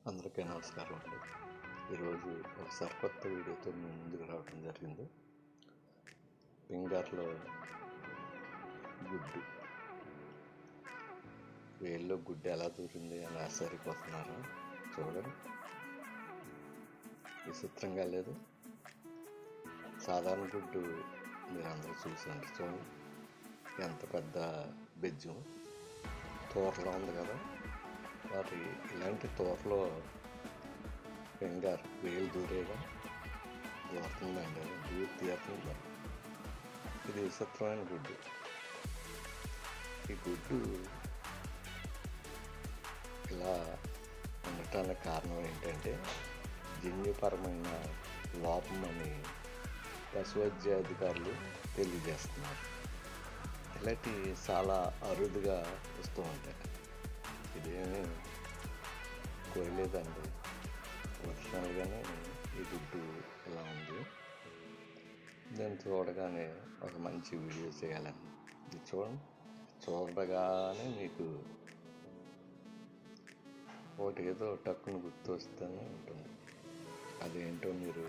అందరికీ నమస్కారం అండి. ఈరోజు ఒక సరికొత్త వీడియోతో మీ ముందుకు రావడం జరిగింది. ఫింగర్లో గుడ్డు, వేల్లో గుడ్డు ఎలా దూరింది అని ఆశ్చర్యపోతున్నారా? చూడండి, విచిత్రంగా లేదు? సాధారణ గుడ్డు మీరు అందరూ చూసండి. చూడండి ఎంత పెద్ద బెజ్జం, తోరలో ఉంది కదా. మరి ఇలాంటి తోరలో ఫింగర్ వేలు దూరేగా దూరుతుందండి, దూరి తీరుతుంది. ఇది విచిత్రమైన గుడ్డు. ఈ గుడ్డు ఇలా ఉండటానికి కారణం ఏంటంటే జన్యుపరమైన లోపం అని పశువైద్య అధికారులు తెలియజేస్తున్నారు. ఇలాంటి చాలా అరుదుగా వస్తూ ఉంటాయి. ఇదేమీ కోయలేదండి, ఒరిజినల్గానే ఈ గుడ్డు ఇలా ఉంది. దాన్ని చూడగానే ఒక మంచి వీడియో చేయాలని ఇది చూడగానే మీకు ఒకటి ఏదో టక్కును గుర్తు వస్తూనే ఉంటుంది. అదేంటో మీరు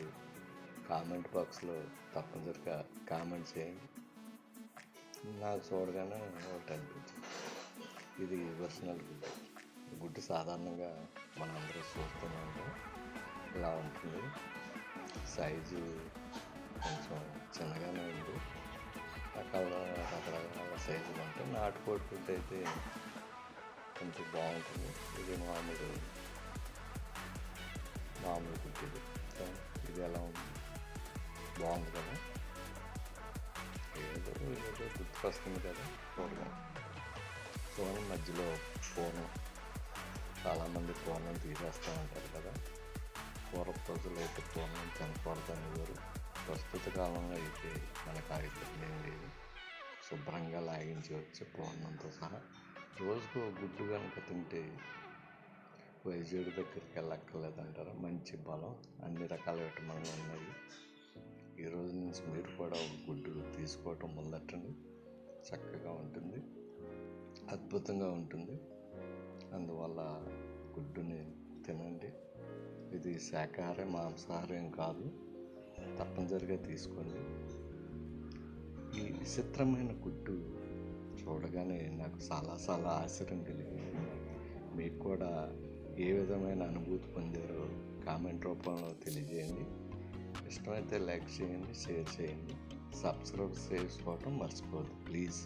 కామెంట్ బాక్స్లో తప్పనిసరిగా కామెంట్ చేయండి. నాకు చూడగానే ఒకటి అనిపించింది, ఇది ఒరిజినల్ గుడ్డు. గుడ్డు సాధారణంగా మనం అందరూ చూస్తూనే ఉంటాం, ఇలా ఉంటుంది. సైజు కొంచెం చిన్నగానే ఉంది. రకరకాల సైజులు ఉంటాయి. నాటుకోడి గుడ్డు అయితే కొంచెం బాగుంటుంది. ఇది మామూలు గుడ్డు. ఇది ఎలా ఉంది? బాగుంది కదా. ఏదో గుర్తుకొస్తుంది కదా చూడగా. ఫోన్ మధ్యలో చాలామంది ఫోన్ తీసేస్తూ ఉంటారు కదా. పూర్వపు రోజులు అయితే ఫోన్ తినకూడదనేవారు. ప్రస్తుత కాలంలో అయితే మనకు ఆ ఇబ్బంది ఏం లేదు. శుభ్రంగా లాగించవచ్చు ఫోన్తో సహా. రోజుకు గుడ్డు కనుక తింటే వైద్యుడి దగ్గరికి వెళ్ళక్కర్లేదంటారు. మంచి బలం, అన్ని రకాల విటమిన్లు ఉన్నాయి. ఈ రోజు నుంచి మీరు కూడా ఒక గుడ్డు తీసుకోవటం మొదలెట్టండి. చక్కగా ఉంటుంది, అద్భుతంగా ఉంటుంది. అందువల్ల గుడ్డుని తినండి. ఇది శాకాహారం, మాంసాహారం కాదు. తప్పనిసరిగా తీసుకోండి. ఈ విచిత్రమైన గుడ్డు చూడగానే నాకు చాలా ఆశ్చర్యం కలిగింది. మీకు కూడా ఏ విధమైన అనుభూతి పొందారో కామెంట్ రూపంలో తెలియజేయండి. ఇష్టమైతే లైక్ చేయండి, షేర్ చేయండి, సబ్స్క్రైబ్ చేసుకోవటం మర్చిపోవద్దు ప్లీజ్.